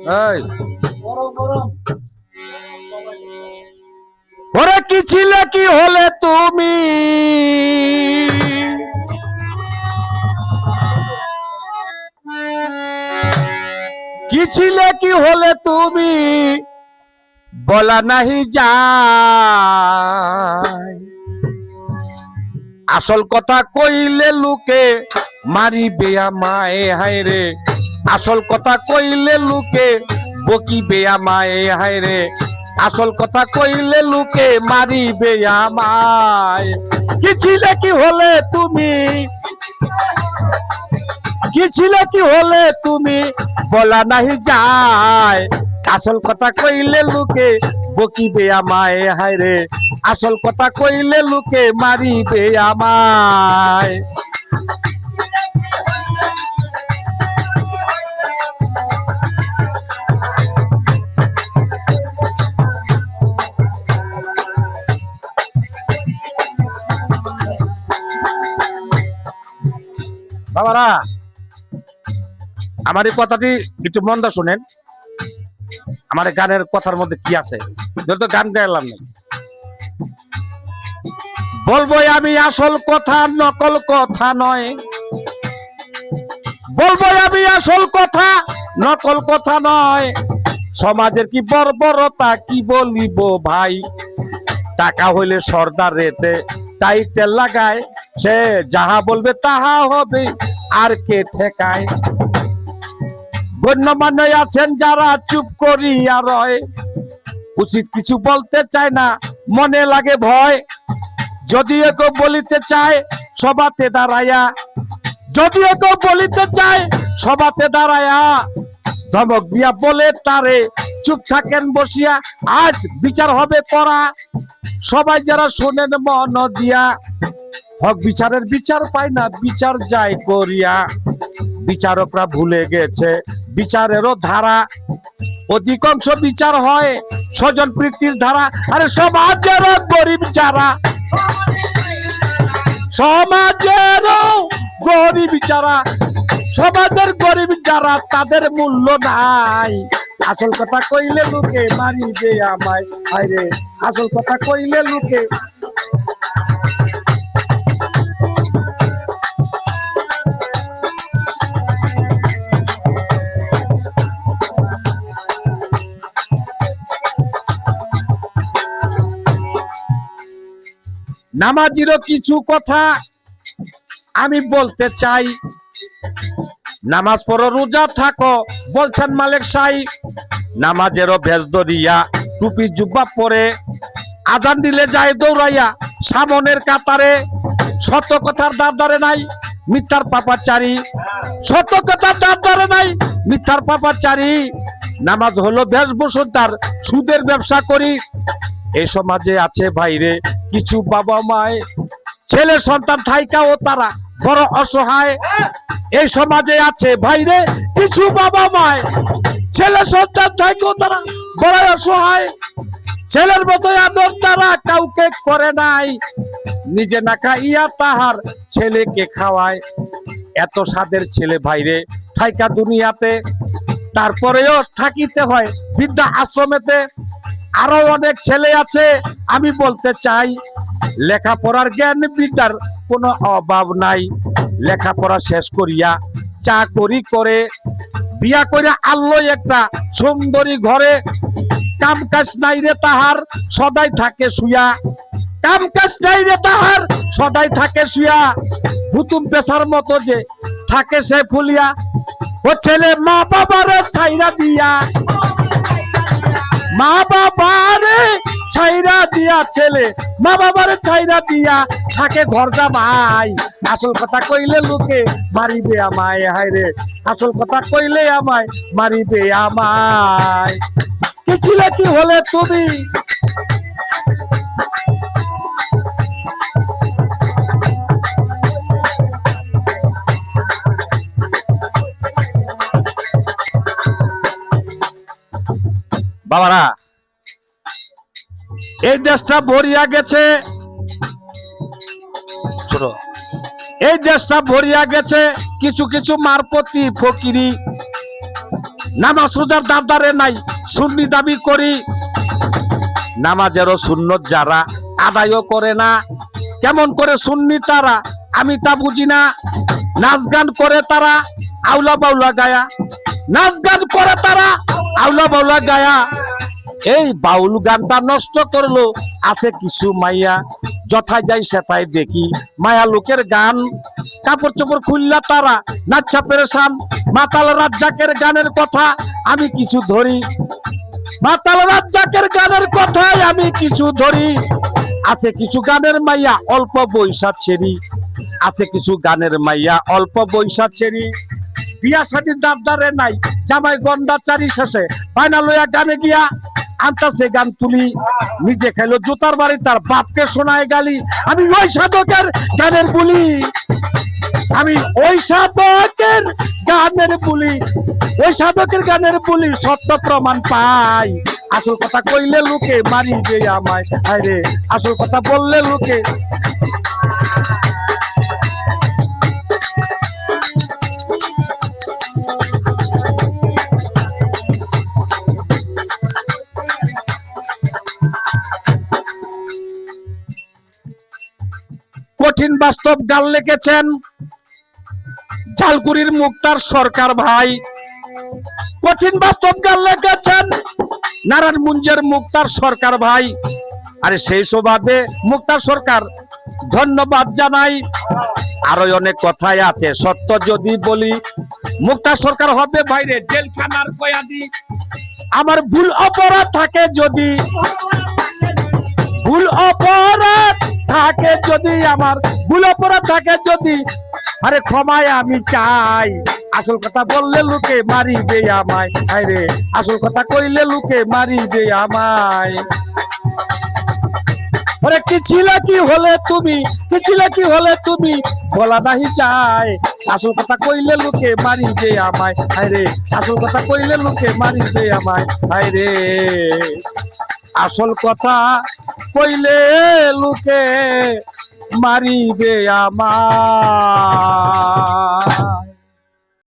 এই ওরে কি ছিলে কি হলে তুমি, কি ছিলে কি হলে তুমি, বলা নাহি যায়। আসল কথা কইলে লোকে মারিবে আমায়, হায় রে আসল কথা কইলে লোকে বকিবে আমায়, হায় রে আসল কথা কইলে লোকে মারিবে আমায়। কি ছিলে কি হলে তুমি, কি ছিলে কি হলে তুমি, বলা নাহি যায়। আসল কথা কইলে লোকে বকিবে আমায়, হায় রে আসল কথা কইলে লোকে মারিবে আমায়। বাবারা আমার এই কথাটি একটু মন দিয়ে শুনেন। আমার গানের কথার মধ্যে কি আছে, যত গান গাইলাম না। বলবো আমি আসল কথা, নকল কথা নয়। বলবো আমি আসল কথা, নকল কথা নয়। সমাজের কি বর্বরতা কি বলিব ভাই। টাকা হইলে সর্দার রেতে টাইটেল লাগায়, সে যাহা বলবে তাহা হবে আর কে ঠেকায়। গণ্যমান্য আছেন যারা চুপ করিয়া রয়, উচিত কিছু বলতে চায় না মনে লাগে ভয়। যদিও কেউ বলিতে চায় সভাতে দাঁড়াইয়া, যদিও কেউ বলিতে চায় সভাতে দাঁড়াইয়া, ধমক দিয়া বলে তারে চুপ থাকেন বসিয়া। আজ বিচার হবে করা, সবাই যারা শোনেন মন দিয়া। হক বিচারের বিচার পায় না, বিচার যায় করিয়া। বিচারকরা ভুলে গেছে বিচারেরও ধারা, অধিকাংশ বিচার হয় স্বজন প্রীতির ধারা। আরে সমাজের গরিব যারা, সমাজেরও গরিব যারা, সমাজের গরিব যারা, তাদের মূল্য নাই। আসল কথা কইলে লোকে মারিবে আমায়, আরে আসল কথা কইলে লোকে। নামাজিরও কিছু কথা আমি বলতে চাই। নামাজ পড়ো রোজা থাকো বলছেন মালিক সাই। নামাজেরও ভেজ ধরিয়া টুপি জুব্বা পরে, আজান দিলে যায় দৌড়াইয়া সামনের কাতারে। সত্য কথার দাঁড় ধরে নাই মিথ্যার পাপাচারী, সত্য কথার দাঁড় ধরে নাই মিথ্যার পাপাচারী। নামাজ হলো বেশভূষণ তার, সুদের ব্যবসা করি। এই সমাজে আছে ভাইরে কিছু বাবা মায়, ছেলে সন্তান থাইকাও তারা বড় অসহায়। এই সমাজে আছে ভাইরে কিছু বাবা মায়, ছেলে সন্তান থাইকাও তারা বড় অসহায়। ছেলের মতো আদর তারা কাউকে করে নাই, নিজে না খাইয়া তাহার ছেলেকে খাওয়ায়। এত সাদের ছেলে ভাইরে থাইকা দুনিয়াতে, তারপরেও থাকিতে হয় বৃদ্ধা আশ্রমেতে। আরো অনেক ছেলে আছে আমি বলতে চাই, লেখাপড়ার জ্ঞান বিদ্যার কোনো অভাব নাই। লেখাপড়া শেষ করিয়া চাকরি করে, বিয়া করে আনলো একটা সুন্দরী ঘরে। কাম কাজ নাই রে তাহার সদাই থাকে শুয়া, কাম কাজ নাই রে তাহার সদাই থাকে শুয়া। হুতুম পেশার মতো যে থাকে সে ফুলিয়া, ও ছেলে মা বাবারে ছাইরা দিয়া, মা বাবারে ছাইরা দিয়া, ছেলে মা বাবারে ছাইরা দিয়া থাকে ঘর জামাই। আসল কথা কইলে লোকে মারিবে আমায়, হায় রে আসল কথা কইলে আমায় মারিবে আমায়। কি ছিলে কি হলে তুমি, বাবারা এই দেশটা ভরিয়া গেছে, এই দেশটা ভরিয়া গেছে কিছু কিছু মারপতি ফকিরি। নামাজ রোজার দাবদারে নাই সুন্নি দাবি করি, নামাজেরও সুন্নত যারা আদায়ও করে না, কেমন করে সুন্নি তারা আমি তা বুঝি না। নাচ গান করে তারা আউলা বাউলা গায়া, নাচ গান করে তারা আউলা বাউলা গায়া। এই বাউল গানটা নষ্ট করলো আছে কিছু মাইয়া, যথায় যাই সেটাই দেখি মায়া লোকের গান। কাপড় চোপড় খুললা তারা নাচ্ছা পেরেশান, মাতাল রাজ্জাকের গানের কথা আমি কিছু ধরি, মাতাল রাজ্জাকের গানের কথায় আমি কিছু ধরি। আছে কিছু গানের মাইয়া অল্প বৈশা ছেড়ি, আছে কিছু গানের মাইয়া অল্প বৈশা ছেড়ি। বিয়া শাদীর দাবদারে নাই জামাই গন্ডা চারি শেষে বায়না লইয়া গানে গিয়া আনতাছে গান তুলি, নিজে খাইলো জুতার বাড়ি তার বাপকে শোনায় গালি। আমি ওই সাধকের গানের বুলি, আমি ওই সাধকের গানের বুলি, ওই সাধকের গানের বুলি সত্য প্রমাণ পাই। আসল কথা কইলে লোকে মারিবে আমায়, আরে আসল কথা বললে লোকে। কঠিন বাস্তব গান লিখেছেন ঝালকুড়ির মুক্তার সরকার ভাই, কঠিন বাস্তব গান লিখেছেন নারায়ণগঞ্জের মুক্তার সরকার ভাই। আরে সেই সুবাদে মুক্তার সরকার ধন্যবাদ জানাই। আরো অনেক কথাই আছে সত্য যদি বলি, মুক্তার সরকার হবে বাইরে জেলখানার কয়াদি। আমার ভুল অপরাধ থাকে যদি, ভুল অপরাধ থাকে যদি, আমার ভুল অপরাধ থাকে যদি, আরে ক্ষমায় আমি চাই। আসল কথা বললে লোকে মারিবে আমায়, আরে আসল কথা কইলে লোকে মারিবে আমায়। ওরে কি ছিলে কি হলে তুমি, কি ছিলে কি হলে তুমি বলা নাহি চায়। আসল কথা কইলে লোকে মারিবে আমায়, আরে আসল কথা কইলে লোকে মারিবে আমায়, আরে আসল কথা কইলে লোকে মারিবে আমায়।